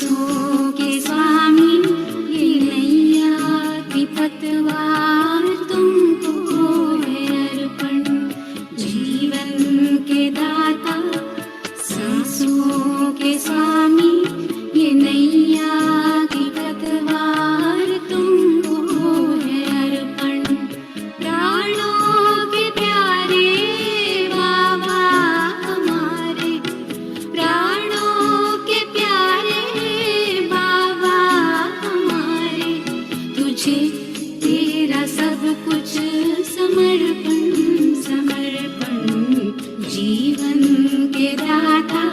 सांसों के स्वामी, ये नैया की पतवार तुमको है अर्पण। जीवन के दाता सांसों के स्वामी, ये नैया की पतवार तुमको है अर्पण। प्राणों के प्यारे बाबा हमारे, प्राणों के प्यारे बाबा हमारे, तुझे तेरा सब कुछ समर्पण समर्पण। जीवन के दाता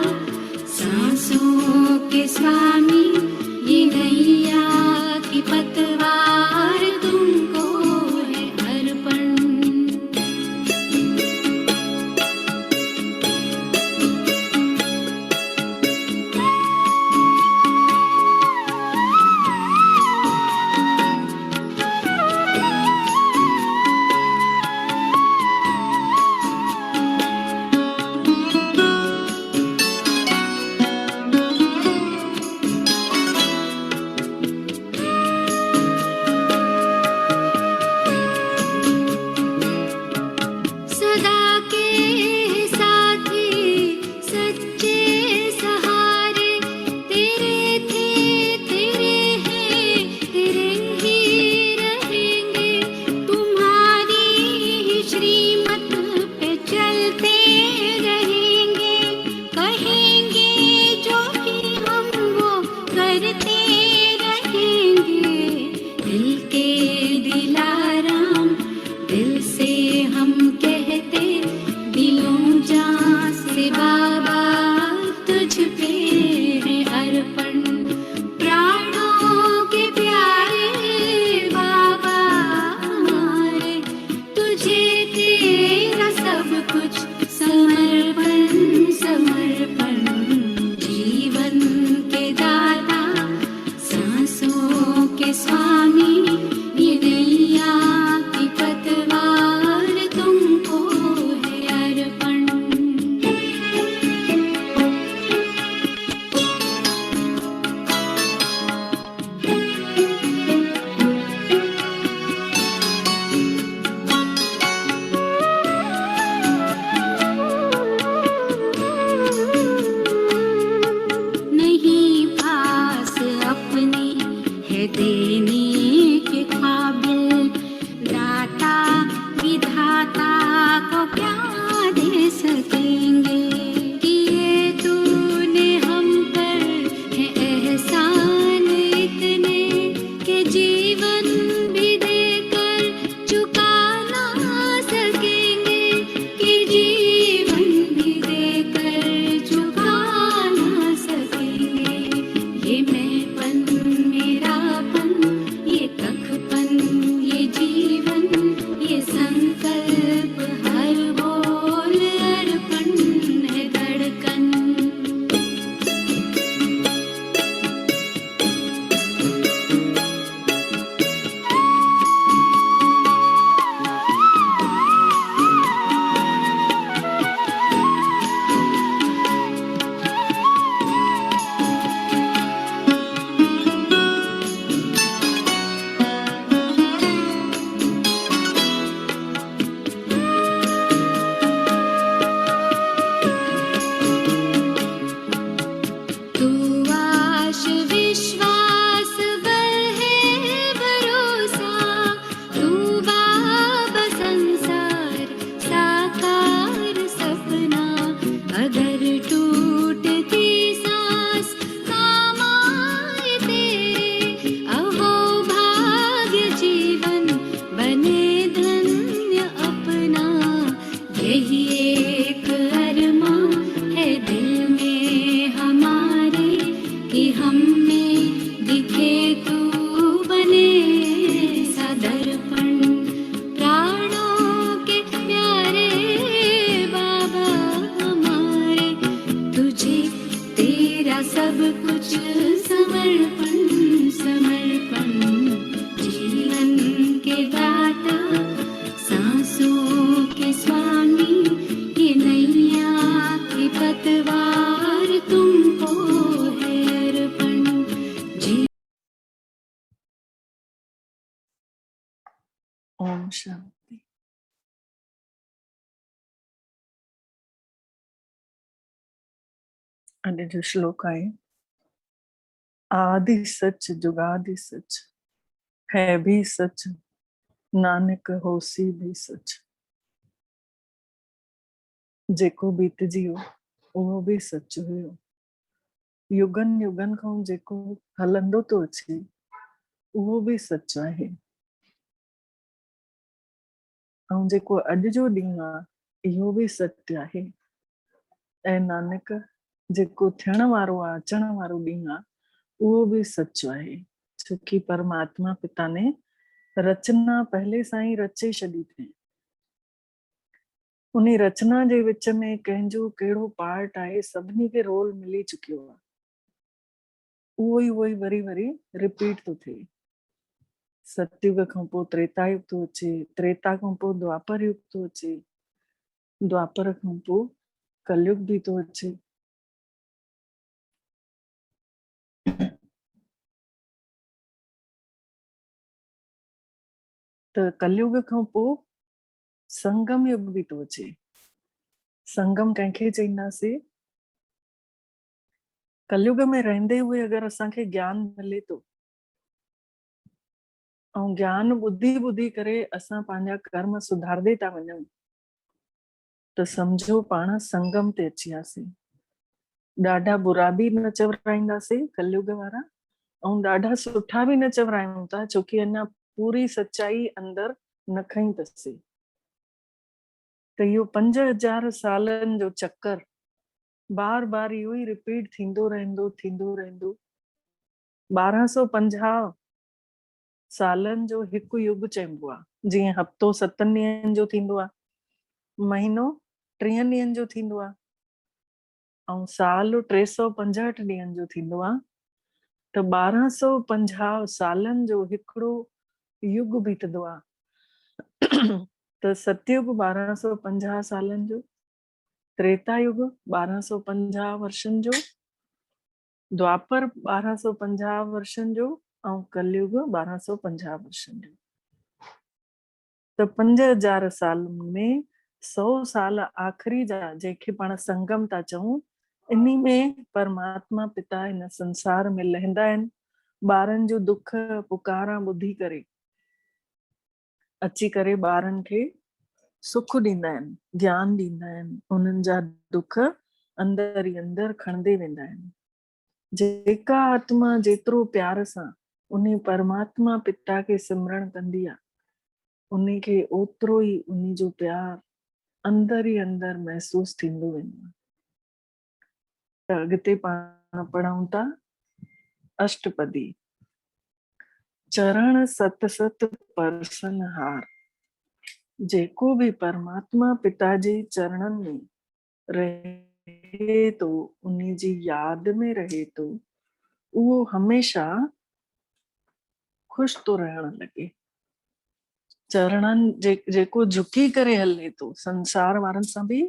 सांसों के स्वामी, ये नैया की पतवार तुमको है अर्पण। सदा के साथी सच्चे सहारे, तेरे थे तेरे हैं तेरे ही रहेंगे। तुम्हारी ही श्रीमत पे चलते रहेंगे, कहेंगे जो भी हम वो करते रहेंगे। दिल के दिलाराम दिल से हम कहते, दिलों जान से बाबा तुझ पे है अर्पण। प्राणों के प्यारे बाबा हमारे, तुझे तेरा सब कुछ समर्पण समर्पण। जीवन के दाता सांसों के स्वामी, ये नैया की पतवार तुमको है अर्पण। नहीं पास अपने है देने के काबिल, दाता विधाता को क्या दे सकेंगे। किए तूने हम पर है एहसान इतने, के जीवन भी देकर चुका ना सकेंगे। कि जीवन भी देकर चुका ना सकेंगे। ये मैंपन मेरापन, ये कखपन ये जीवन, ये संकल्प हर बोल अर्पण है धड़कन। तू आश विश्वास बल है भरोसा, तू बाबा संसार साकार सपना। अगर टूटती सांस काम आए तेरे, अहो भाग्य जीवन बने धन्य अपना। यही एक अरमा है दिल में हमारे, कि हम में दिखे तू बने सदर्पण। प्राणों के प्यारे बाबा हमारे, तुझे तेरा सब कुछ समर्पण समर्पण। जीवन के दाता सांसों के स्वामी, ये नैया की पतवार तुमको है अर्पण। शांति। अॼु जो श्लोक आहे, आदि सच जुगादि सच है भी सच, नानक होसी भी सच। जेको बीतजी हो उहो भी सच हुयो। युगन युगन खां जेको हलंदो तो अचे उहो भी सच आहे। ऐं जेको अॼु जो ॾींहुं आहे इहो भी सत्य आहे। ऐं नानक जेको थियण वारो आहे, अचण वारो ॾींहुं आहे, उहो भी सच आहे। छोकी परमात्मा पिता ने रचना पहले सां ई रचे छॾी थी। उन रचना जे विच में कंहिंजो कहिड़ो पार्ट आहे, सभिनी खे रोल मिली चुकियो आहे। उहो ई वरी वरी रिपीट थो थिए। सतयुग खां पोइ त्रेता युग थो अचे, त्रेता खां पोइ द्वापर युग थो अचे, द्वापर खां पोइ कलयुग भी थो अचे। त कलयुग खां पोइ संगम युग भी थो अचे। संगम कंहिंखे चईंदासीं? कलयुग में रहंदे हुए अगर असांखे ज्ञान मिले थो ऐं ज्ञान ॿुधी ॿुधी करे असां पंहिंजा कर्म सुधारदे था वञूं त समझो पाण संगम ते अची वियासीं। ॾाढा बुरा भी न चवराईंदासीं कलयुग वारा, ऐं ॾाढा सुठा भी न चवरायूं था, छोकी अञा पूरी सच्चाई अंदर न खई अथसीं। त इहो 5000 सालनि जो चक्कर बार बार इहो ई रिपीट थींदो रहंदो 1250 सालनि जो हिकु युग चइबो आहे। जीअं हफ़्तो 7 ॾींहंनि जो थींदो आहे, महीनो 3 ॾींहंनि जो थींदो आहे, ऐं साल 365 ॾींहंनि जो थींदो आहे। त 1250 सालनि जो हिकिड़ो युग बीतदो आहे। त सतयुग 1250 सालनि जो, त्रेता युग 1250 वर्षनि जो, द्वापर 1250 वर्षनि जो, ऐं कलयुग 1250 वर्षनि जो। त 5000 सालनि में 100 साल आख़िरी जा जंहिंखे पाण संगम था चऊं, इन्ही में परमात्मा पिता हिन संसार में लहंदा आहिनि। ॿारनि जो दुख पुकारा ॿुधी करे अची करे ॿारनि खे सुख ॾींदा आहिनि, ज्ञान ॾींदा आहिनि, उन्हनि जा दुख अंदर ई अंदर खणंदे वेंदा आहिनि। जेका आत्मा जेतिरो प्यार सां उन परमात्मा पिता खे सिमरण कंदी आहे, उन खे ओतिरो ई उन जो प्यार अंदर ई अंदर महसूस थींदो वेंदो आहे। त अॻिते पाण पढ़ूं था अष्टपदी। चरण सत सत परसन हार। जेको भी परमात्मा पिता जे चरणनि में रहे तो, उन जी याद में रहे तो, उहो हमेशा खुश तो रहण लगे। चरणनि जेको झुकी करे हले तो, संसार वारनि सां भी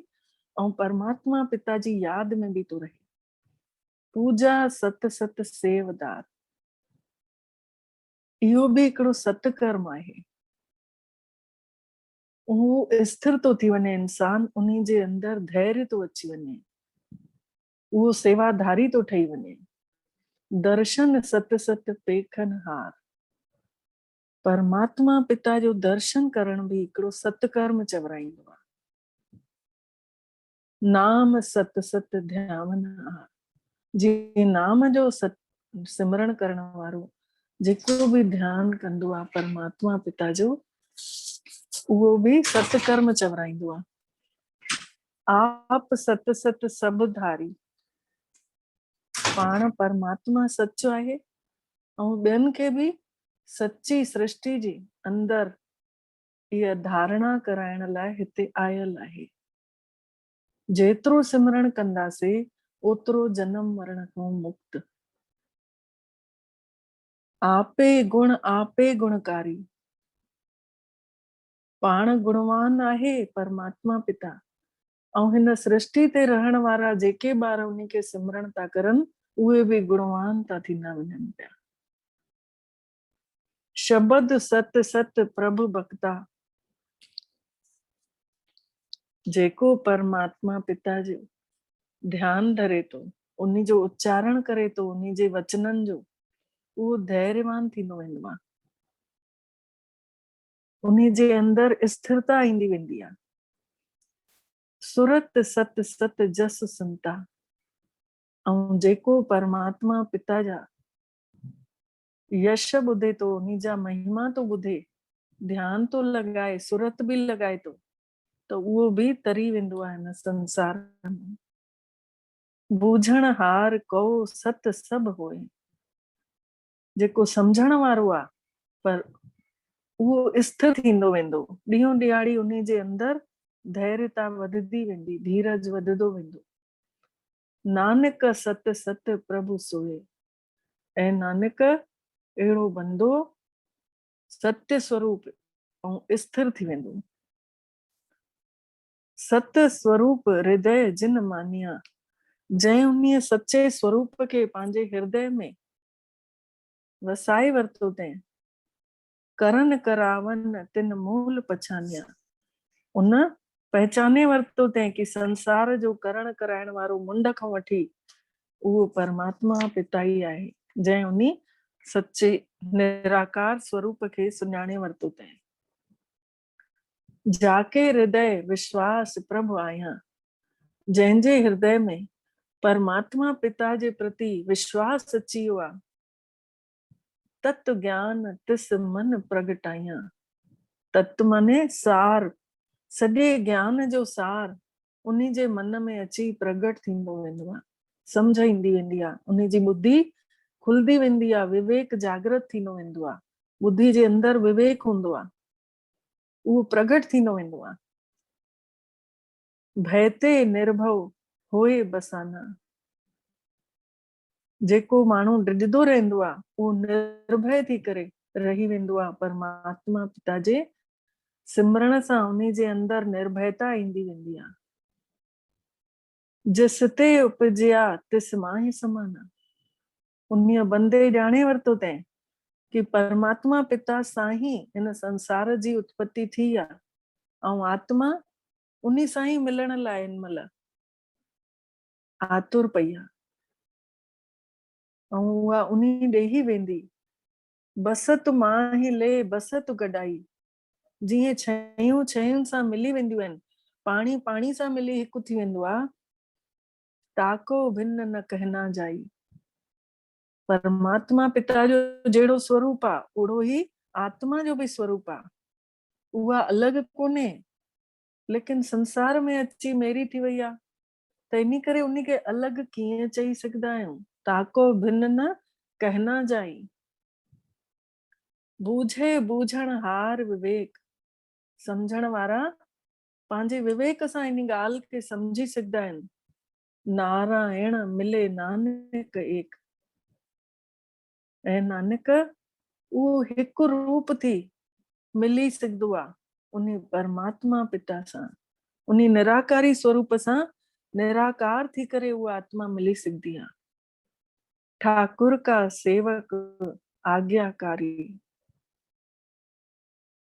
ऐं परमात्मा पिता जी याद में भी तो रहे। पूजा सत सत सेवदार, इहो भी हिकिड़ो सतकर्म आहे। उहो स्थिर तो थी वञे इंसान, उन्ही जे अंदर धैर्य तो अची वञे, उहो सेवाधारी तो ठही वञे। दर्शन सत सत पेखन हार। परमात्मा पिता जो दर्शन करण भी हिकिड़ो सतकर्म चवराईंदो आहे। नाम सत सत ध्यान हार। जे नाम जो सिमरण करण वारो जेको भी ध्यान कंदो आहे परमात्मा पिता जो, उहो भी सतकर्म चवराईंदो आहे। आप सत सत सब धारी। पाण परमात्मा सच आहे ऐं ॿियनि खे भी सच्ची सृष्टि जी अंदर इहा धारणा कराइण लाइ हिते आयल आहे। जेतिरो सिमरण कंदासीं ओतिरो जन्म मरण खां मुक्त। आपे गुणकारी। पाण गुणवान आहे परमात्मा पिता, ऐं हिन सृष्टि ते रहण वारा जेके ॿार उन खे सिमरण था करनि, उहे भी गुणवान था थींदा वञनि पिया। शब्द सत सत प्रभु भक्ता। जेको परमात्मा पिता जो ध्यान धरे तो, उन्हीं जो उच्चारण करे तो, उन्हीं जे वचननि जो, उहो धैर्यवान थींदो वेंदो आहे। उन्हीं जे अंदर स्थिरता ईंदी वेंदी आहे। सुरत सत सत जस संता। ऐं जेको परमात्मा पिता जा यश ॿुधे तो, उन्हीं जा महिमा तो ॿुधे, ध्यान तो लॻाए, सुरत बि लॻाए तो, त उहो बि तरी वेंदो आहे हिन संसार में। बूझण हार कहो सत सभु होए। जेको सम्झण वारो आहे, पर उहो स्थिर थींदो वेंदो। ॾींहों ॾियारी उन्हीं जे अंदर धैर्यता वधंदी वेंदी, धीरज वधंदो वेंदो। नानक सत सत प्रभु सोए। ऐं नानक अहिड़ो बंदो सत्य स्वरूप ऐं स्थिर थी वेंदो। सत स्वरूप हृदय जिन मानिया। जंहिं उन्हीअ सचे स्वरूप खे पंहिंजे हृदय में वसाए वरितो तंहिं, करन करावन तिन मूल पछानिया। उन पहचाने वरितो तंहिं कि संसार जो करण कराइण वारो मुंड खां वठी उहो परमात्मा पिता ई आहे, जंहिं उन्हीं सच्चे निराकार स्वरूप खे सुञाणे वरितो तंहिं। जाके हृदय विश्वास प्रभु आया। जंहिंजे हृदय में परमात्मा पिता जे प्रति विश्वास अची वियो आहे, तत्व ज्ञान तिस मन प्रगटाया। तत्व माने सार, सॼे ज्ञान जो सार उन्हीं जे मन में अची प्रगट थींदो वेंदो आहे, सम्झ ईंदी वेंदी आहे। उन्हीं जी ॿुधी खुलंदी वेंदी आहे, विवेक जागृत थींदो वेंदो आहे। ॿुधी जे अंदर विवेक हूंदो आहे, उहो प्रगट थींदो वेंदो आहे। भयते निर्भव होए बसाना। जेको माण्हू डिॼंदो रहंदो आहे, उहो निर्भय थी करे रही वेंदो आहे। परमात्मा पिता जे सिमरण सां उन्हीं जे अंदर निर्भयता ईंदी वेंदी आहे। जिस ते उपजिया तिस माहि समाना। उन्हीअ बंदे ॼाणे वरितो तंहिं कि परमात्मा पिता सां ही हिन संसार जी उत्पत्ति थी आहे, ऐं आत्मा उन्हीं सां ही मिलण लाइ हिन महिल आतुर पई आहे, ऐं उहा उन्हीं ॾे ई वेंदी। बसत मां ही ले बसत गॾाई। जीअं शयूं शयुनि सां मिली वेंदियूं आहिनि, पाणी पाणी सां मिली हिकु थी वेंदो आहे, ताको भिन्न न कहना जाई। परमात्मा पिता जो जहिड़ो स्वरूप आहे, ओड़ो ही आत्मा जो बि स्वरूप आहे। उहा अलॻि कोन्हे, लेकिन संसार में अची मेरी थी वई आहे, त इन करे उन खे अलॻि कीअं चई सघंदा आहियूं। ताको भिन्न न कहना जाई। बूझे बूझण हार विवेक। सम्झण वारा पंहिंजे विवेक सां इन ॻाल्हि खे सम्झी सघंदा आहिनि। नारायण मिले नानक एक। ऐं नानक उहो हिकु रूप थी मिली सघंदो आहे उन परमात्मा पिता सां। उन निराकारी स्वरूप सां निराकार थी करे उहा आत्मा मिली सघंदी आहे। ठाकुर का सेवक आज्ञाकारी।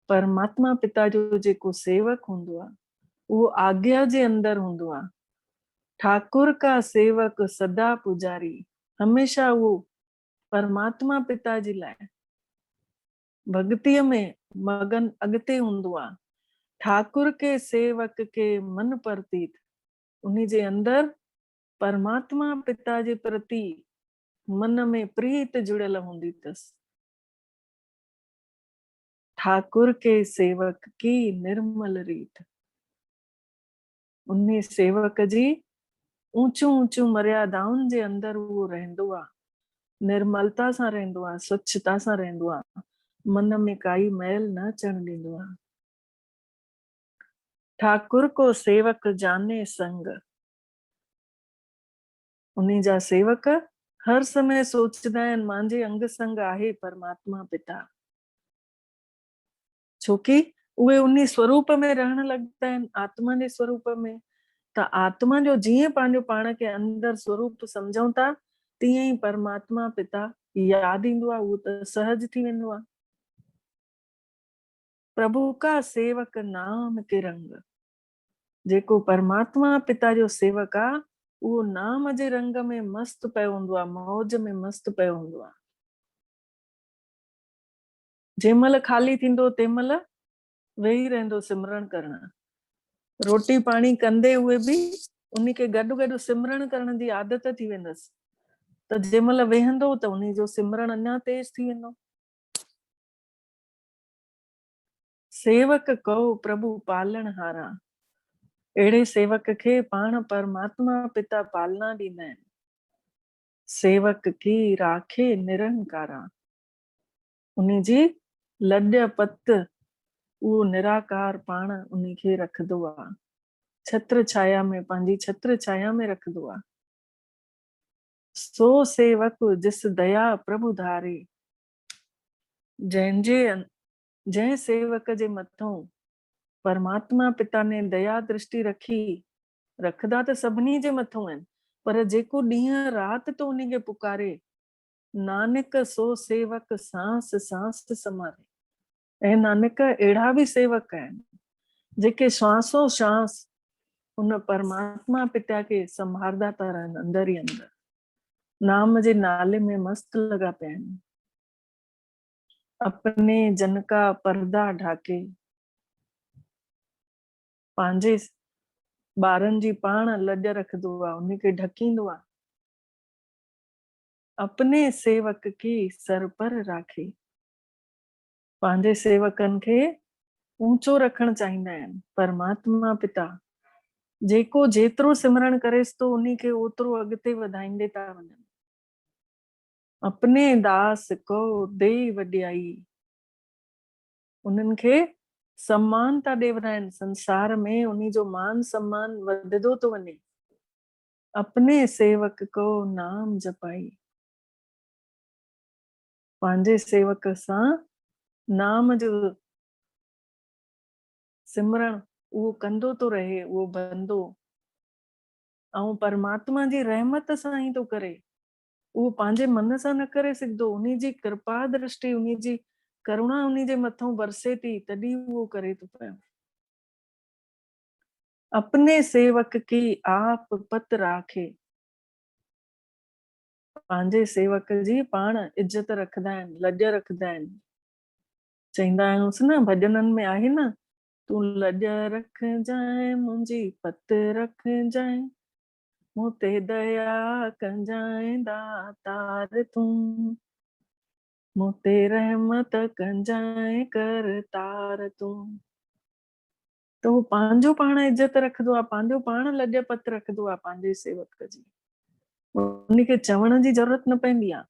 परमात्मा पिता जो जेको सेवक हूंदो आहे, उहो आज्ञा जे अंदर हूंदो आहे। ठाकुर का सेवक सदा पुजारी। हमेशा उहो परमात्मा पिता जे लाइ भक्तिअ में मगन अॻिते हूंदो आहे। ठाकुर के सेवक के मन परतीत। उन्हीं जे अंदर परमात्मा पिता जे प्रति मन में प्रीत जुड़ियल हूंदी अथसि। ठाकुर के सेवक की निर्मल रीत। उन सेवक जी ऊंचू ऊंचू मर्यादाउनि जे अंदर उहो रहंदो आहे, निर्मलता सां रहंदो आहे, स्वच्छता सां रहंदो आहे, मन में काई मैल न अचण ॾींदो आहे। ठाकुर को सेवक जाने संग। उन्हीं जा सेवक हर समय सोचदा आहिनि मुंहिंजे अंग संग आहे परमात्मा पिता, छोकी उहे उन स्वरूप में रहण लॻंदा आहिनि, आत्मा जे स्वरूप में। त आत्मा जो जीअं पंहिंजो पाण खे अंदर स्वरूप सम्झूं था, तीअं ई परमात्मा पिता यादि ईंदो आहे, उहो त सहज थी वेंदो आहे। प्रभु का सेवक नाम के रंग। जेको परमात्मा पिता जो सेवक आ उहो नाम जे रंग में मस्त पियो हूंदो आहे, मौज में मस्त पियो हूंदो आहे। जंहिंमहिल ख़ाली थींदो तंहिंमहिल वेही रहंदो सिमरण करण, रोटी पाणी कंदे उहे बि उन खे गॾु गॾु सिमरण करण जी आदत थी वेंदसि, त जंहिंमहिल वेहंदो त उन जो सिमरण अञा तेज थी वेंदो। सेवक कहो प्रभु पालण हारा, अहिड़े सेवक खे पाण परमात्मा पिता पालना ॾींदा आहिनि। सेवक की राखे निरंकारा, उन जी लॾ पत उहो निराकार पाण उन खे रखंदो आहे, छत्र छाया में, पंहिंजी छत्र छाया में रखंदो आहे। सो सेवक जिस दया प्रभु धारे, जंहिं सेवक जे मथों परमात्मा पिता ने दया दृष्टि रखी, रखदा त सभिनी जे मथों आहिनि, पर जेको ॾींहं राति तो उन खे पुकारे, नानक सो सेवक सांस सांस समारे। ऐं नानक अहिड़ा बि सेवक आहिनि जेके श्वासो श्वास उन परमात्मा पिता खे संभालदा था रहनि, अंदर ई अंदर नाम जे नाले में मस्त लगा पिया आहिनि। अपने जन का पर्दा ढाके, पंहिंजे ॿारनि जी पाण लॼ रखंदो आहे, उन खे ढकींदो आहे। अपने सेवक की सर पर राखे, पंहिंजे सेवकनि खे ऊंचो रखणु चाहींदा आहिनि परमात्मा पिता। जेको जेतिरो सिमरण करेसि तो उन खे ओतिरो अॻिते वधाईंदे था वञनि। अपने दास को दे वॾियाई, उन्हनि खे सम्मान था ॾे वधाइनि, संसार में उन जो मान सम्मान वधंदो थो वञे। अपने सेवक को नाम जपाई, पंहिंजे सेवक सां नाम जो सिमरण उहो कंदो तो रहे, उहो बंदो ऐं परमात्मा जी रहमत सां ई तो करे, उहो पंहिंजे मन सां न करे सघंदो। उन जी कृपा दृष्टि, उन जी करुणा उन जे मथों बरसे थी, तॾहिं उहो करे थो पियो। अपने सेवक की आप पत राखे, पंहिंजे सेवक जी पाण इज्जत रखंदा आहिनि, लॼ रखंदा आहिनि। चईंदा आहियूंसि न भॼननि में आहे न, तूं लॼ रखजांइ मुंहिंजी पत रखजांइ, मूं ते दया कंजांइ दातार तूं, मूं ते रहमत कंजांइ करतार तूं। त उहो पंहिंजो पाण इज्जत रखंदो आहे, पंहिंजो पाण लॼ पत रखंदो आहे पंहिंजे सेवक जी, उनखे चवण जी जरूरत न पवंदी आहे।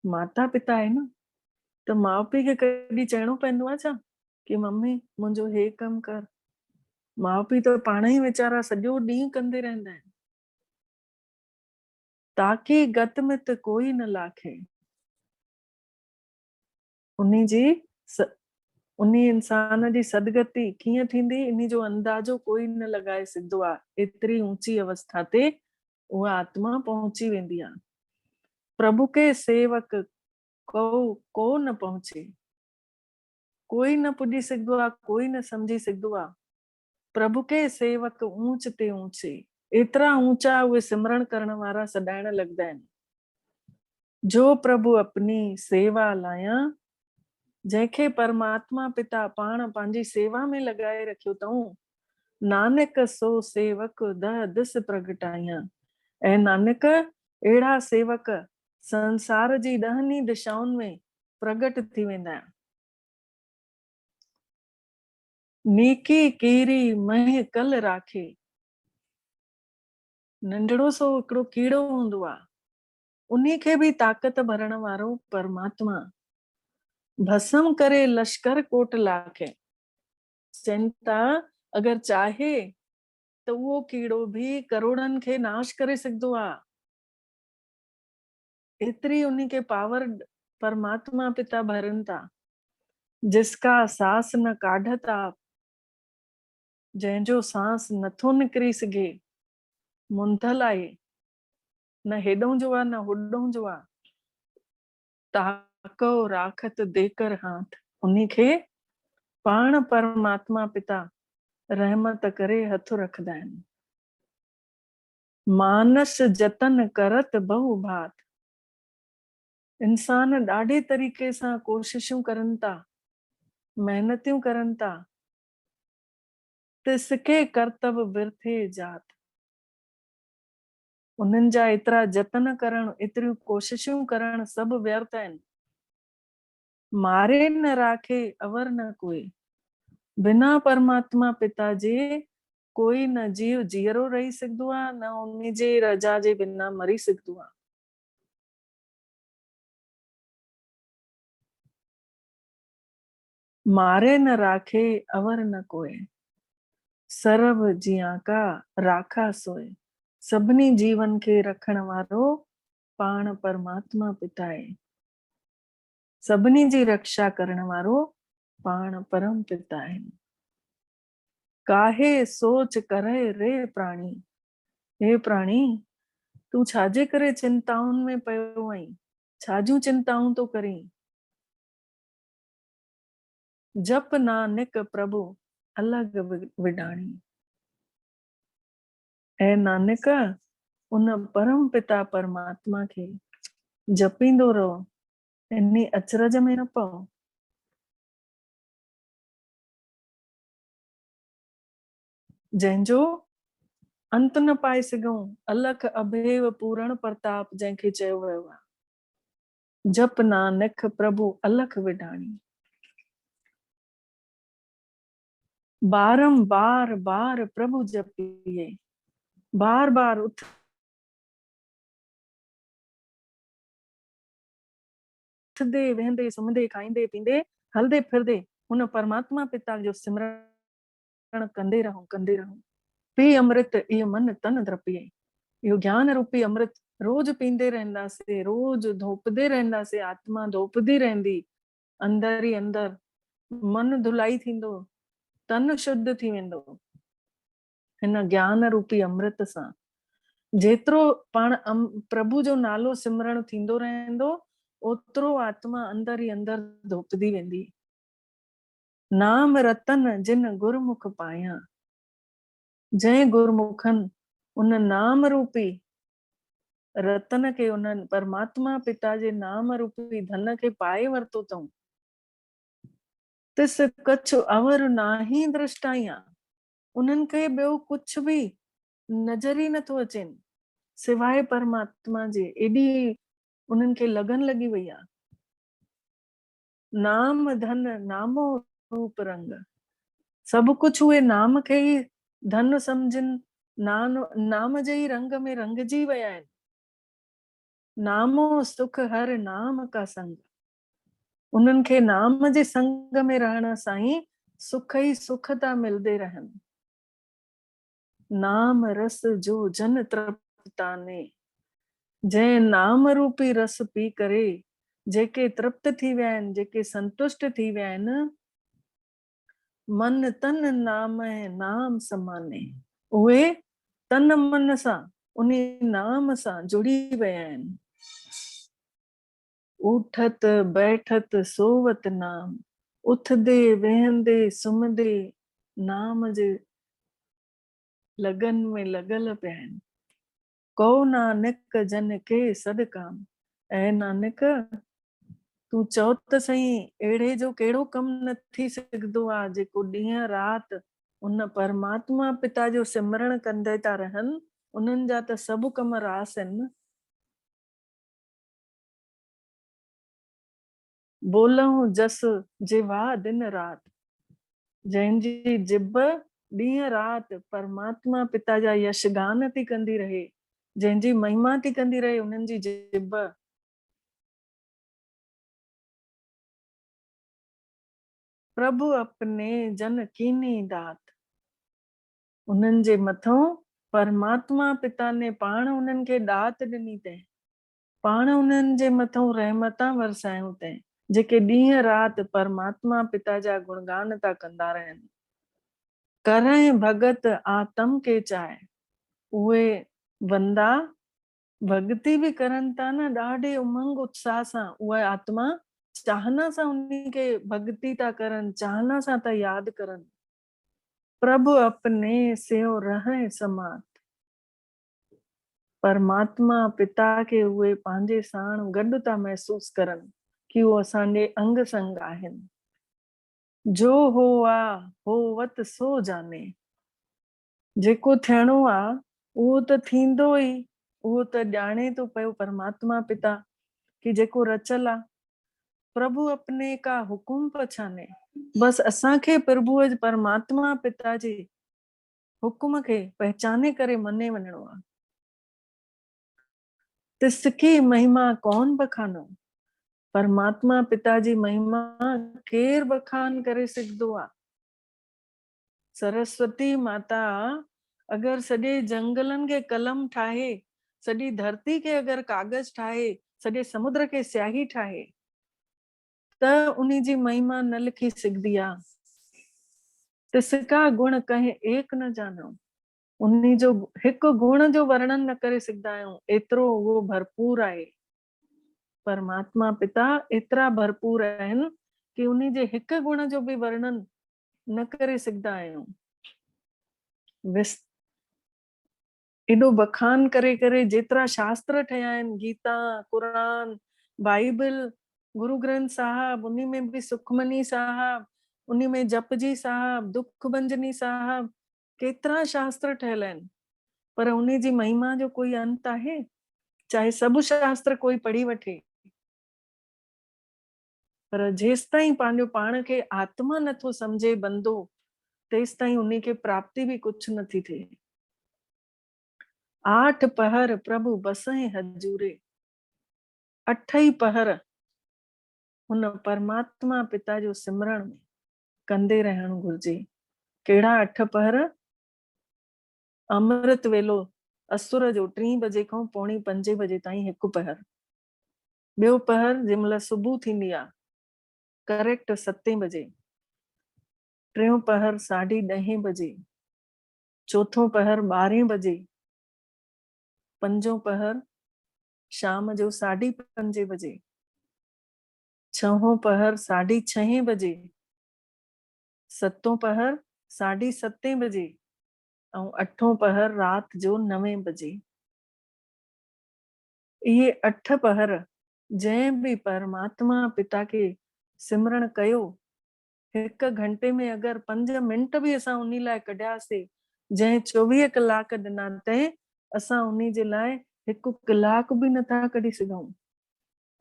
माता पिता आहे न, त माउ पीउ खे कॾहिं चइणो पवंदो आहे छा कि मम्मी मुंहिंजो हे कमु कर? माउ पीउ त पाण ई वीचारा सॼो ॾींहुं कंदे रहंदा आहिनि। ताकि गत मित कोई न लाखे, उन इंसान जी सदगति कीअं थींदी इन जो अंदाज़ो कोई न लॻाए सघंदो आहे। एतिरी ऊंची अवस्था ते उहा आत्मा पहुची वेंदी आहे। प्रभु के सेवक को न पहुचे, कोई न पुॼी सघंदो आहे, कोई न समझी सघंदो आहे। प्रभु के सेवक ऊंच ते ऊंचे, एतिरा ऊंचा उहे सिमरण करण वारा सॾाइण लॻंदा आहिनि। जो प्रभु अपनी सेवा लाया, जंहिंखे परमात्मा पिता पाण पंहिंजी सेवा में लॻाए रखियो अथऊं, नानक सो सेवक दह दिस प्रगटाया। ऐं नानक अहिड़ा सेवक संसार जी ॾहनी दिशाउनि में प्रगट थी वेंदा आहिनि। नीकी कीरी मह कल राखे, नंढड़ो सो हिकिड़ो कीड़ो हूंदो आहे, उन्ही खे बि ताक़त भरण वारो परमात्मा भस्म करे लश्कर कोट लाखे। चइनि था अगरि चाहे त उहो कीड़ो बि करोड़नि खे नाश करे सघंदो आहे। एतिरी उन्ही खे पावर परमात्मा पिता भरनि था। जिसका सांस न काढत आप, जंहिंजो सांस नथो निकिरी सघे, मुंधल आहे, न हेॾों जो आहे न होॾों जो आहे, ताको राखत देकर हाथ, उन्ही खे पाण परमात्मा पिता रहमत करे हथ रखदा आहिनि। मानस जतन करत बहु भात। इंसान ॾाढे तरीक़े सां कोशिशूं करनि था, मेहनतियूं करनि था, तिसके कर्तव विर्थे जात। उन्हनि जा एतिरा जतन करण, एतिरियूं कोशिशूं करण सभु व्यर्थ आहिनि। मारे न राखे अवर न कोई। बिना परमात्मा पिता जे कोई न जीव जीअरो रही सघंदो आहे, न उन जे रजा जे बिना मरी सघंदो आहे। मारे न राखे अवर न कोई। सर्व जियां का राखा सोए। सभिनी जीवन खे रखण वारो पाण परमात्मा पिता आहे। सभिनी जी रक्षा करण वारो पाण परम पिता आहे। काहे सोच करे रे प्राणी। हे प्राणी, तू छाजे करे चिंताउनि में पियो आहीं? छाजूं चिंताऊं तो करीं? जप नानक प्रभु अलग विडाणी। ऐं नानक, उन परम पिता परमात्मा खे जपींदो रहो, इन्ही अचरज में न पओ। जंहिंजो अंत न पाए सघूं, अलख अभेव पूरण प्रताप जंहिंखे चयो वियो आहे। जप नानक प्रभु अलख विडाणी। बारंबार बार प्रभु जपिए। बार बार उथदे वेहंदे सुम्हंदे खाईंदे पींदे हलदे फिरदे हुन परमात्मा पिता जो सिमरण कंदे रहूं। पी अमृत इहो मन तन द्रपिए। इहो ज्ञान रूपी अमृत रोज पींदे रहंदासीं, रोज धोपदे रहंदासीं, आत्मा धोपदी रहंदी अंदर ई अंदर। मन धुलाई थींदो, तन शुद्ध थी वेंदो हिन ज्ञान रूपी अमृत सां। जेतिरो पाण प्रभु जो नालो सिमरण थींदो रहंदो, ओतिरो आत्मा अंदर ई अंदर धोपदी वेंदी। नाम रतन जिन गुरमुख पाया। जंहिं गुरमुखनि उन नाम रूपी रतन खे, उन परमात्मा पिता जे नाम रूपी धन खे पाए वरतो अथऊं, तिस कछु अवर नाही दृष्टाइया। उन्हनि खे ॿियो कुछ बि नज़र ई नथो अचेनि सिवाय परमात्मा जे। एॾी उन्हनि खे लगन लगी वई आहे। नाम धन नामो रूप रंग। सभु कुछ उहे नाम खे ई धन समझनि, नाम जे ई रंग में रंगजी विया आहिनि। नामो सुख हर नाम का संग। उन्हनि खे नाम जे संग में रहण सां ई सुख था मिलदे रहनि। नाम रस जो जन तृप्ताने। जंहिं नाम रूपी रस पी करे जेके तृप्त थी विया आहिनि, जेके संतुष्ट थी विया आहिनि, मन तन नाम है नाम समाने। उहे तन मन सां उन नाम सां जुड़ी विया आहिनि। उठत बैठत सोवत नाम। उथदे वेहंदे सुम्हंदे नाम जे लगन में लॻल पिया आहिनि। को नानक जन के सदकाम। ऐं नानक, तूं चओ त सही, अहिड़े जो कहिड़ो कम न थी सघंदो आहे जेको ॾींहं राति उन परमात्मा पिता जो सिमरण कंदे था रहनि। उन्हनि जा त सभु कम रास आहिनि। बोलऊं जस जे वाह दिन राति। जंहिंजी जिभ ॾींहं राति परमात्मा पिता जा यशगान थी कंदी रहे, जंहिंजी महिमा थी कंदी रहे, उन्हनि जी जिभ। प्रभु अपने जन कीनी दात। उन्हनि जे मथों परमात्मा पिता ने पाण उन्हनि खे दात ॾिनी अथई, पाण उन्हनि जे मथों रहमतां वरसायूं अथई, जेके ॾींहं राति परमात्मा पिता जा गुणगान था कंदा रहनि। करें भगत आतम के चाहे। उहे बंदा भक्ति भी करनि था न, ॾाढे उमंग उत्साह सां। उहा आत्मा चाहना सां उन्ही खे भक्ति था करनि, चाहना सां था यादि करनि। प्रभु अपने स्यो रहे समात। परमात्मा पिता के उहे पंहिंजे साण गॾु था महसूस करनि कि उहो असांजे अंग संग आहिनि। जो हो आ हो वत सो जाने। जेको थियणो आ उहो त थींदो ई, उहो त ॼाणे थो पियो परमात्मा पिता कि जेको रचियल आ। प्रभु अपने का हुकुम पछाने। बस असांखे प्रभुअ परमात्मा पिता जे हुकुम खे पहचाने करे मने वञिणो आ। तिसकी महिमा कौन बखानो। परमात्मा पिता जी महिमा केर बखान करे सघंदो आ। सरस्वती माता अगर सॼे जंगलनि खे कलम ठाहे, सॼी धरती खे अगर कागज ठाहे, सॼे समुद्र खे स्याही ठाहे, त उन्ही जी महिमा न लिखी सघंदी आ। तिसका गुण कहे एक न जानो। उन्ही जो हिकु गुण जो वर्णन न करे सघंदा आहियूं, एतिरो उहो भरपूर आहे। परमात्मा पिता एतिरा भरपूर आहिनि कि उन्ही जे हिकु गुण जो बि वर्णन न करे सघंदा आहियूं। एॾो बखान करे करे जेतिरा शास्त्र ठहिया आहिनि, गीता, कुरान, बाइबल, गुरु ग्रंथ साहिब, उन्ही में बि सुखमनी साहिब, उन्ही में जपजी साहिब, दुख भंजनी साहिब, केतिरा शास्त्र ठहियल आहिनि, पर उन्ही जी महिमा जो कोई अंत आहे? चाहे सभु शास्त्र कोई पढ़ी वठे, पर जेसि ताईं पंहिंजो पाण खे आत्मा नथो समझे बंदो, तेसि ताईं उन्ही खे प्राप्ति भी कुझु नथी थिए। 8 पहर प्रभु बसहि हजूरे। 8 ही पहर हुन परमात्मा पिता जो सिमरण में कंदे रहणु घुर्जे। कहिड़ा 8 पहर? अमृत वेलो असुर जो 3 बजे खां पौणी 5 बजे ताईं हिकु पहर। ॿियो पहर जंहिंमहिल सुबुह थींदी आहे करेक्ट 7 बजे। टियों पहर 10:30 बजे। चौथों पहर 12 बजे। पंजों पहर शाम जो 5:30 बजे। छहों पहर 6:30 बजे। सतों पहर 7:30 बजे ऐं अठों पहर रात जो 9 बजे। ये 8 पहर जंहिं भी परमात्मा पिता के सिमरण कयो, 1 घंटे में अगर 5 मिंट भी असां उन्ही लाइ कढियासीं, जंहिं 24 कलाक ॾिना तंहिं असां उन्ही जे लाइ 1 कलाक भी नथा कढी सघूं।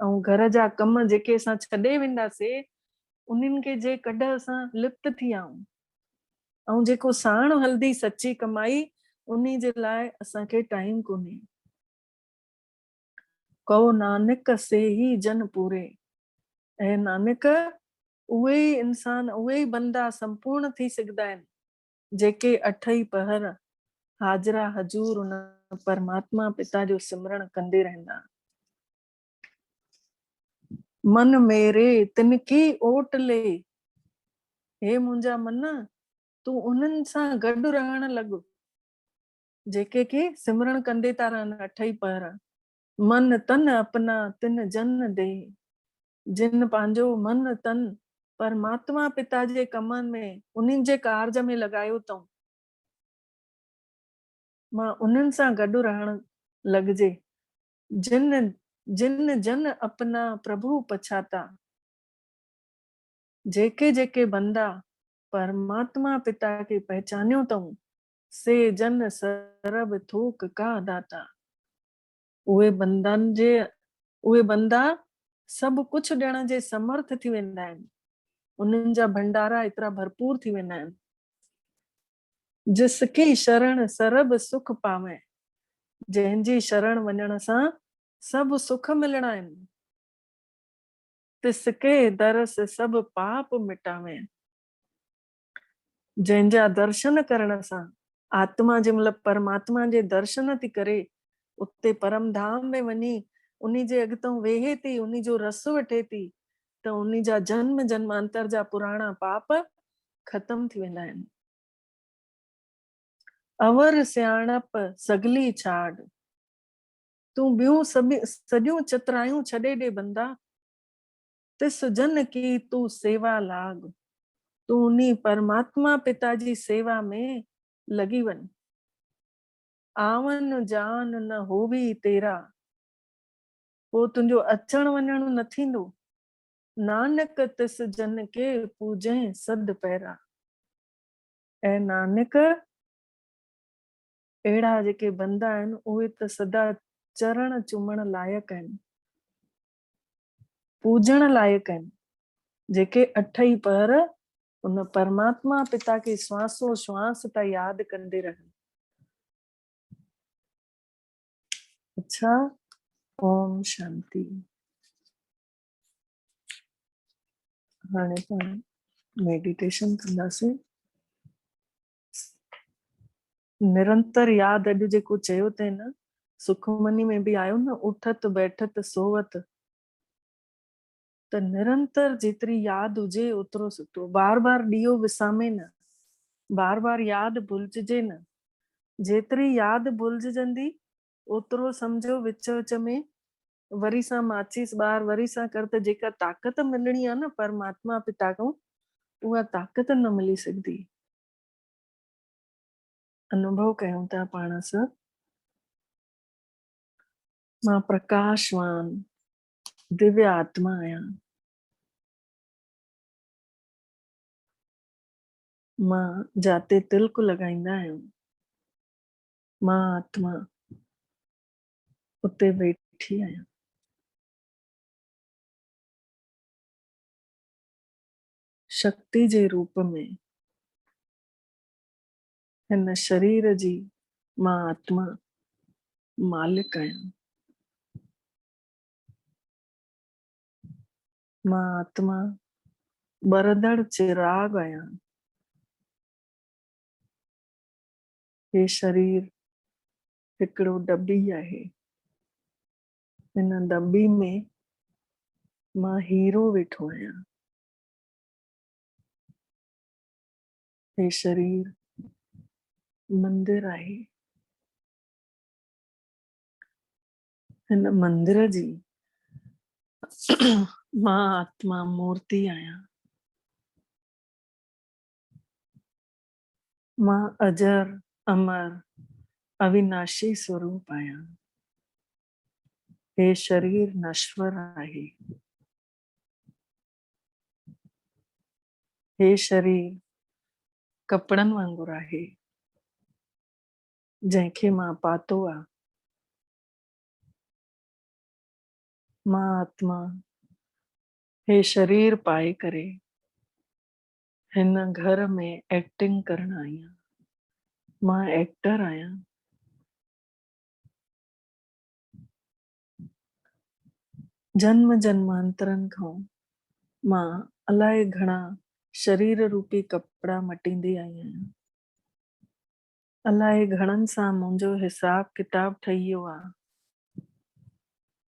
ऐं घर जा कम जेके असां छॾे वेंदासीं, उन्हनि खे जे कढ असां लिप्त थी आऊं। ऐं जेको साण हल्दी सची कमाई, उन्ही जे लाइ असांखे टाइम कोन्हे। कहो नानक से ही जन पूरे। ऐं नानक उहे ई इंसान, उहे ई बंदा संपूर्ण थी सघंदा आहिनि जेके 8 ही पहर हाजरा हजूर उन परमात्मा पिता जो सिमरण कंदे रहंदा। मन मेरे तिनकी ओट ले। हे मुंहिंजा मन, तूं उन्हनि सां गॾु रहण लॻ जेके की सिमरण कंदे था रहनि 8 ही पहर। मन तन अपना तिन जन दे। जिन पंहिंजो मन तन परमात्मा पिता जे कमनि में, उन्हनि जे कार्ज में लॻायो अथऊं, मां उन्हनि सां गॾु रहण लॻजे। जिन जन अपना प्रभु पछाता। जेके जेके बंदा परमात्मा पिता के पहचानियो अथऊं, से जन सरब थूक का दाता। उहे बंदा सभु कुझु ॾियण जे समर्थ थी वेंदा आहिनि। उन्हनि जा भंडारा एतिरा भरपूर थी वेंदा आहिनि। जिसकी शरण सरब सुख पावे। जंहिंजी शरण वञण सां सभु सुख मिलणा आहिनि। तिसके दरस सभु पाप मिटावे। जंहिंजा दर्शन करण सां आत्मा जंहिंमहिल परमात्मा जे दर्शन थी करे, उते परम धाम में वञी उन्ही जे अॻितां वेहे थी, उन्ही जो रस वठे थी, त उन्ही जा जन्म जन्मांतर जा पुराणा पाप ख़तम थी वेंदा आहिनि। अवर सियाणप सगली छाड़। तूं ॿियूं सॼियूं चतरायूं छॾे ॾे बंदा। तिस जन की तूं सेवा लाग। तू उन्हीं परमात्मा पिता जी सेवा में लगी वञ। आवन जान न होवी तेरा, पोइ तुंहिंजो अचण वञण न थींदो। नानक तिस जन के पूजे सद पैरा। ऐं नानक अहिड़ा जेके बंदा आहिनि उहे त सदा चरण चुमण लाइक़ आहिनि, पूजण लाइक़ आहिनि, जेके अठई पहर उन परमात्मा पिता खे श्वासो श्वास था यादि कंदे रहनि। अच्छा, ओम शांति। हाणे पाण मेडिटेशन कंदासीं। निरंतर याद, अॼु जेको चयो अथई न, सुखमनी में बि आयो न, उठत बैठत सोवत, त निरंतर जेतिरी याद हुजे ओतिरो सुठो। बार बार ॾियो विसामे न, बार बार याद भुलिजे न। जेतिरी याद भुलिजंदी ओतिरो सम्झो विच विच में वरी सां माचिस ॿार वरी सां कर, त जेका ताक़त मिलणी आहे न परमात्मा पिता खां, उहा ताक़त न मिली सघंदी। अनुभव कयूं था पाण सब। मां प्रकाशवान दिव्य आत्मा आहियां। मां जाते तिलक लॻाईंदा आहियूं, मां आत्मा उते वेठी आहियां। शक्ति जे रूप में हिन शरीर जी मां आत्मा मालिक आहियां। मां आत्मा बरदड़ चिराग आहियां। हे शरीर हिकिड़ो डॿी आहे, हिन डॿी में मां हीरो वेठो आहियां। हे शरीर मंदिर आहे, हिन मंदिर जी मां आत्मा मूर्ति आहियां। मां अजर अमर अविनाशी स्वरूप आहियां। हे शरीर नश्वर आहे, हे शरीर कपड़नि वांगुर आहे, जंहिंखे मां पातो आहे। मां आत्मा हे शरीर पाए करे हिन घर में एक्टिंग करण आई आहियां। मां एक्टर आहियां। जन्म जन्मांतरनि खां मां अलाए घणा शरीर रूपी कपड़ा मटींदी आई आहियां। अलाए घणनि सां मुंहिंजो हिसाब किताब ठही वियो आहे।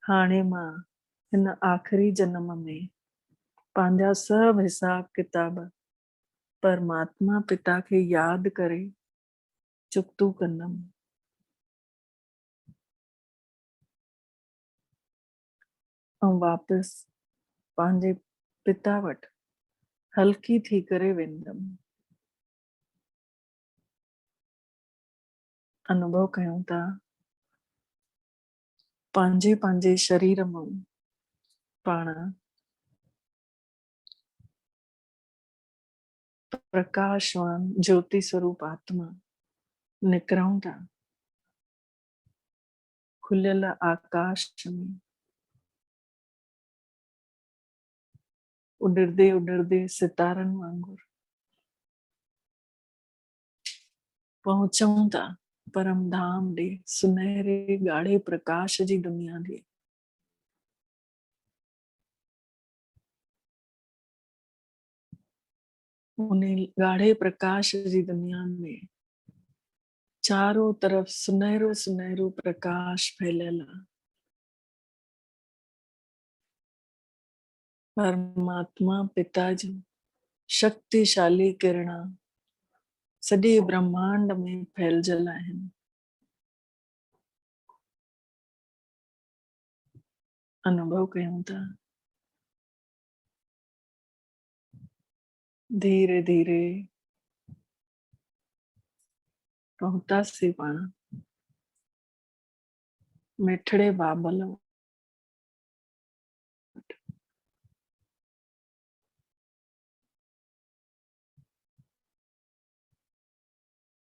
हाणे मां हिन आख़िरी जन्म में पंहिंजा सभु हिसाब किताब परमात्मा पिता खे यादि करे चुक्तू कंदमि। ऐं वापसि पंहिंजे पिता वटि हल्की थी करे वेंदमि। अनुभव कयूं था पंहिंजे पंहिंजे शरीर मां पाण प्रकाशवान ज्योति स्वरूप आत्मा निकिरूं था। खुलियल आकाश में उॾंदे उॾंदे सितारनि वांगुर पहुचूं था परम धाम ॾे, सुनहरे ॻाढ़े प्रकाश जी दुनिया ॾे। उन ॻाढ़े प्रकाश जी दुनिया में चारों तरफ सुनहरो सुनहरो प्रकाश फैलियल आहे। परमात्मा पिता जो शक्तिशाली किरणा सॼे ब्रह्मांड में फैलजल आहिनि। अनुभव कयूं था धीरे धीरे पहुंतासीं पाण मिठड़े बाबल वटि।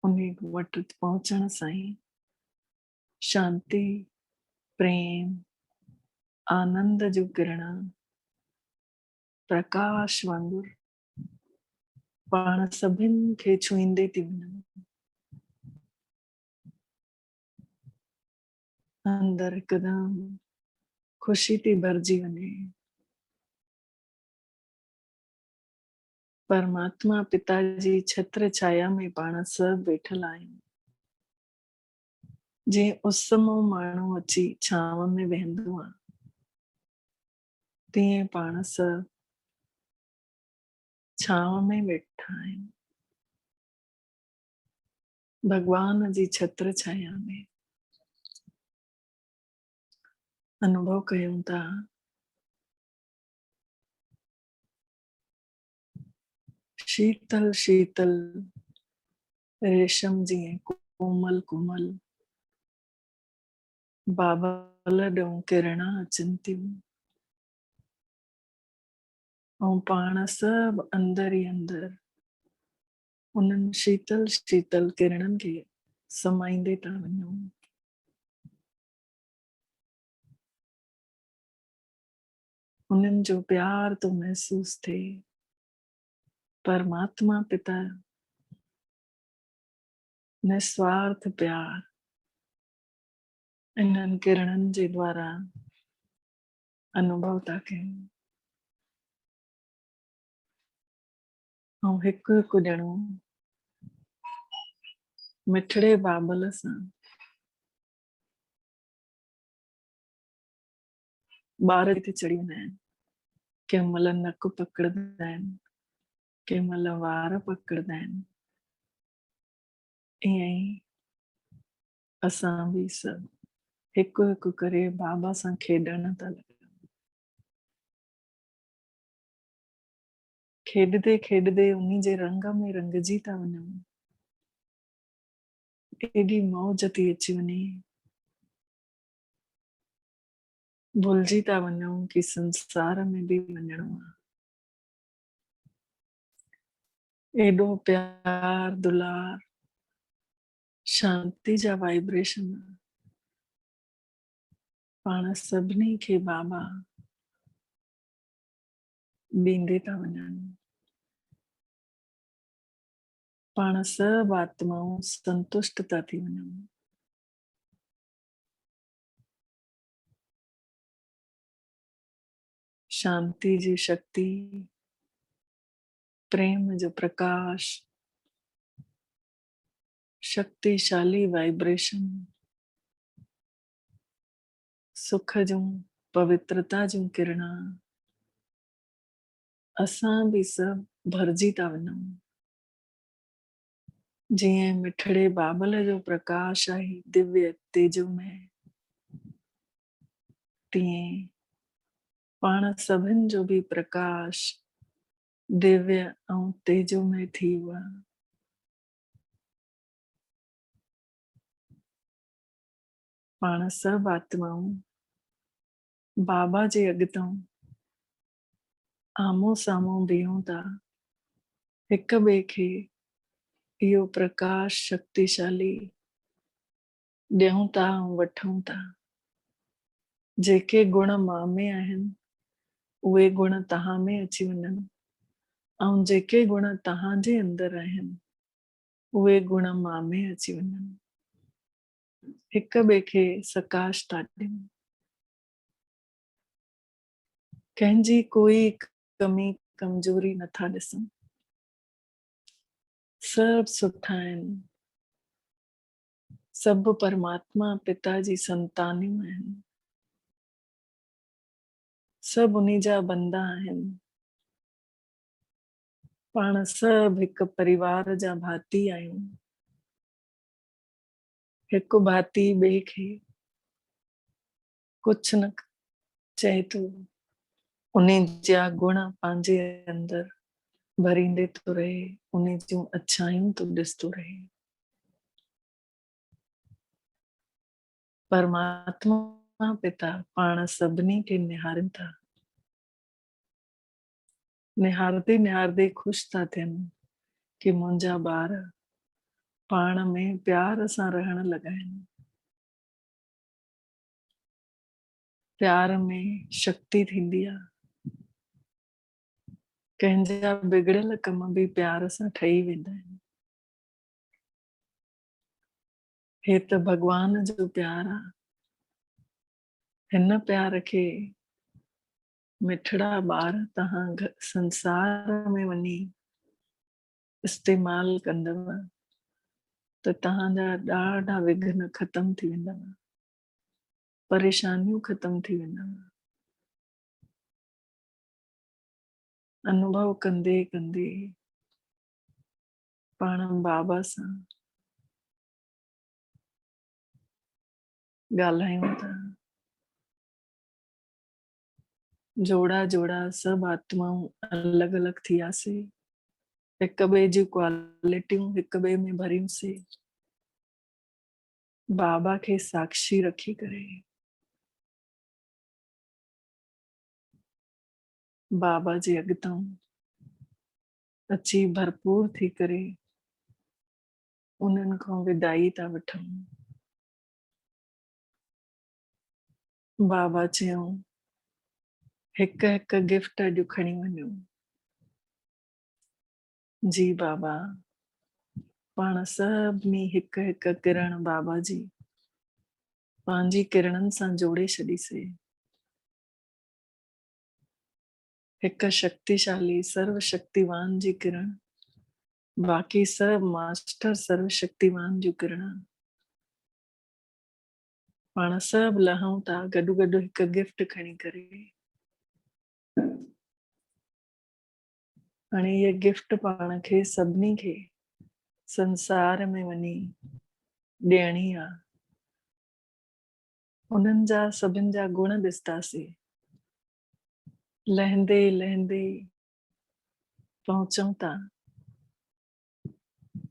उन वटि पहुचण सां ई शांति, प्रेम, आनंद जो किरण प्रकाश वांगुर पाण सभिनि खे छुईंदे थी वञनि। अंदर हिकदमि खुशी थी भरजी वञे। परमात्मा पिता जी छत्र छाया में पाण सभु वेठल आहियूं। जीअं उस मां माण्हू अची छांव में वेहंदो आहे, तीअं पाण सभु छांव में वेठा आहियूं, भगवान जी छत्र छाया में अनुभव कयूं था। शीतल शीतल रेशम जीअं कोमल कोमल बाबल ॾों किरणा अचनि थियूं, ऐं पाण सभु अंदर ई अंदर उन्हनि शीतल शीतल किरणनि खे समाईंदे था वञूं। उन्हनि जो प्यार तो महसूस थिए। परमात्मा पिता निस्वार्थ प्यार इन्हनि किरणनि जे द्वारा अनुभव था कयूं। ऐं हिकु हिकु ॼणो मिठड़े बाबल सां ॿार ते चढ़ी वेंदा आहिनि। कंहिं महिल नक पकड़ंदा आहिनि, कंहिं महिल वार पकड़ंदा आहिनि। ईअं ई असां बि सभु हिकु हिकु करे बाबा सां खेॾण था लॻूं। खेॾंदे खेॾंदे उन्ही जे रंग में रंगजी था वञूं। एॾी मौज थी अची वञे, भुलिजी था वञूं कि संसार में बि वञिणो आहे। एॾो प्यार दुलार शांति जा वाइब्रेशन पाण सभिनी खे बाबा ॾींदे था वञनि। पाण सभु आत्माऊं संतुष्ट था थी वञूं। शांति जी शक्ति, प्रेम जो प्रकाश, शक्तिशाली वाइब्रेशन, सुख जूं पवित्रता जूं किरणा असां बि सभु भरजी था वञूं। जीअं मिठड़े बाबल जो प्रकाश आहे दिव्य तेजोमय, तीअं पाण सभिनि जो बि प्रकाश दिव्य ऐं तेजोमय थी वियो आहे। पाण सभु आत्माऊं बाबा जे अॻितां आम्हूं साम्हूं बीहूं था, हिक ॿिए खे इहो प्रकाश शक्तिशाली ॾियूं था ऐं वठूं था। जेके गुण मां में आहिनि उहे गुण तव्हां में अची वञनि, ऐं जेके गुण तव्हांजे अंदर आहिनि उहे गुण मां में अची वञनि। हिक ॿिए खे सकाश था ॾियूं। कंहिंजी कोई कमी कमजोरी नथा ॾिसूं। सभु सुठा आहिनि, सभु परमात्मा पिता जी संतानियूं आहिनि, सभु उन्ही जा बंदा आहिनि। पाण सभु हिकु परिवार जा भाती आहियूं। हिकु भाती ॿिए खे कुझु न चए थो, उन्ही जा गुण पंहिंजे अंदर भरींदे तो रहे, उन्हें जूं अच्छाइयूं तो ॾिसतो रहे। परमात्मा पिता पाण सभिनी खे निहारनि था। निहारते निहारते ख़ुशि था थियनि कि मुंहिंजा ॿार पाण में प्यार सां रहण लॻा आहिनि। प्यार में शक्ति थींदी आहे। कंहिंजा बिगड़ियल कम बि प्यार सां ठही वेंदा आहिनि। हे त भॻवान जो प्यार आहे। हिन प्यार खे मिठड़ा ॿार तव्हां संसार में वञी इस्तेमाल कंदव त तव्हांजा ॾाढा विघ्न ख़तम थी वेंदव, परेशानियूं ख़तम थी वेंदव। अनुभव कंदे कंदे पाण बाबा सां ॻाल्हायूं था। जोड़ा जोड़ा सभु आत्माऊं अलॻि अलॻि थियासीं। हिक ॿिए जी क्वालिटियूं हिक ॿिए में भरियूंसीं। बाबा खे साक्षी रखी करे बाबा जे अॻितां अची भरपूर थी करे उन्हनि खां विदाई था वठूं। बाबा चयूं हिक हिक गिफ्ट अॼु खणी वञो। जी बाबा, पाण सभिनी हिक हिक किरण बाबा जी पंहिंजी किरणनि सां जोड़े छॾीसीं। हिक शक्तिशाली सर्वशक्तिवान जी किरण, बाक़ी सब मास्टर सर्वशक्तिवान जी किरण। पाण सब लहूं था गॾु गॾु हिक गिफ्ट खणी करे। हाणे ये गिफ्ट पाण खे सभिनी खे संसार में वञी ॾियणी आहे। उन्हनि जा सभिनि जा गुण ॾिसंदासीं। लहंदे लहंदे पहुचूं था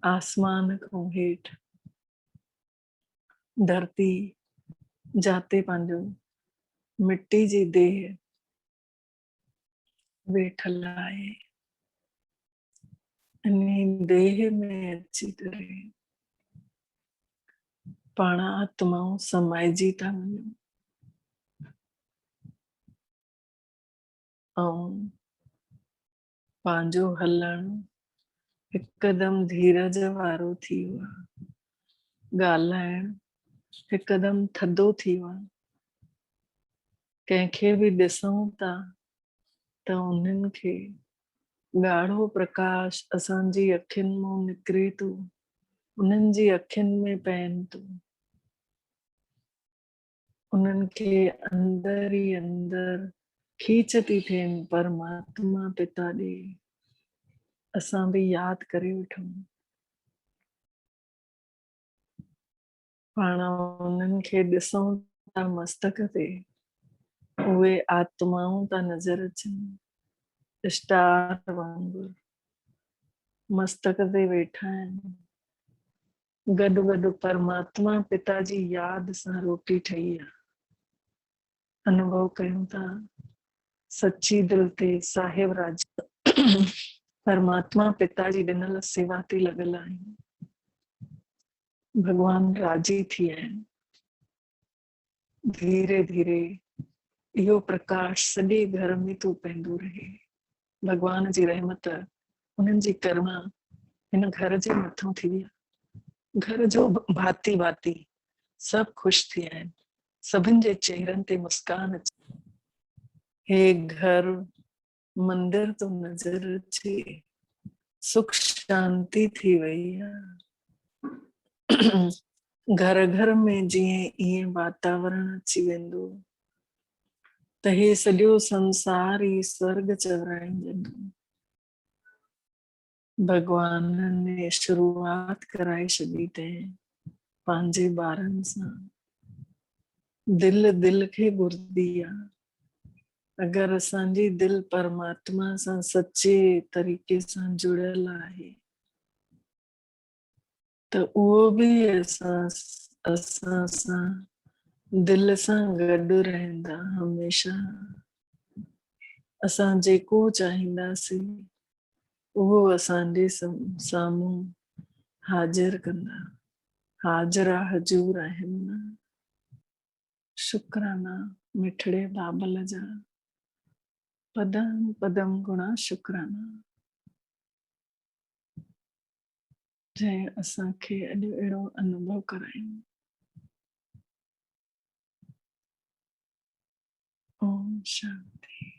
आसमान खां हेठि, धरती जाते पंहिंजो मिट्टी जी देह वेठल आहे। इन देह में अची करे पाण आत्माऊं समाइजी था वञूं ऐं पंहिंजो हलण हिकदमि धीरज वारो थी वियो आहे। ॻाल्हाइण हिकदमि थधो थी वियो आहे। कंहिंखे बि ॾिसूं था त उन्हनि खे ॻाढ़ो प्रकाश असांजी अखियुनि मां निकिरे थो, उन्हनि जी अखियुनि में पइनि थो। उन्हनि खे अंदर ई अंदर खीच थी थियनि परमात्मा पिता ॾे असां बि यादि करे वठूं। पाण उन्हनि खे ॾिसूं था मस्तक ते, उहे आत्माऊं था नज़र अचनि स्टार वांगुरु मस्तक ते वेठा आहिनि। गॾु गॾु परमात्मा पिता जी यादि सां रोटी ठही आहे। अनुभव कयूं था सच्ची दिल ते साहिब राजा परमात्मा पिता जी ॾिनल सेवा ते लॻल आहियूं। भगवान राजी थी विया आहिनि। धीरे धीरे इहो प्रकाश सॼे घर में थो पवंदो रहे। भगवान जी रहमत उन्हनि जी करुणा हिन घर जे मथां थी वई आहे। घर जो भाती भाती सब ख़ुशि थी विया आहिनि। सभिनि जे चेहरनि ते मुस्कान अचे। हे घर मंदिर तो नजर अचे, सुख शांति थी वई आहे। घर घर में जीअं ईअं वातावरण अची वेंदो त हे सॼो संसार ई स्वर्ग चवराईंदो। भगवान ने शुरूआत कराए छॾी अथई पंहिंजे ॿारनि सां। दिल दिल खे घुरदी आहे। अगर असांजी दिल परमात्मा सां सच्चे तरीक़े सां जुड़ियल आहे त उहो बि असां सां दिल सां गॾु रहंदा हमेशा। असां जेको चाहींदासीं उहो असांजे साम्हूं हाज़िर कंदा, हाज़िरा हजूर आहिनि। शुक्राना मिठड़े बाबल जा, पदम पदम गुणा शुक्राना, जंहिं असांखे अॼु अहिड़ो अनुभव करायूं। ओम शांति।